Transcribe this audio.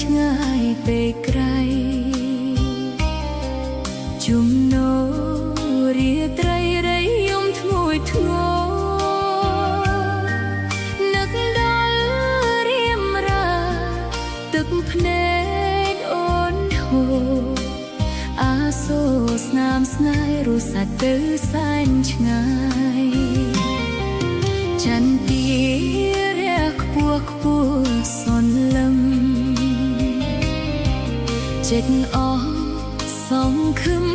ឆ្ងាយពេកក្រៃជុំណូរាត្រីរៃយំធ្ងួយធ្ងរនឹកដល់រៀមរាទឹកភ្នែកអូនហូរអាសូរស្នាមស្នេហ៍រសាច់ទៅសែនឆ្ងាយចន្ទារះខ្ពស់ខ្ពស់សន្លឹមចិត្តអស់សង្ឃឹម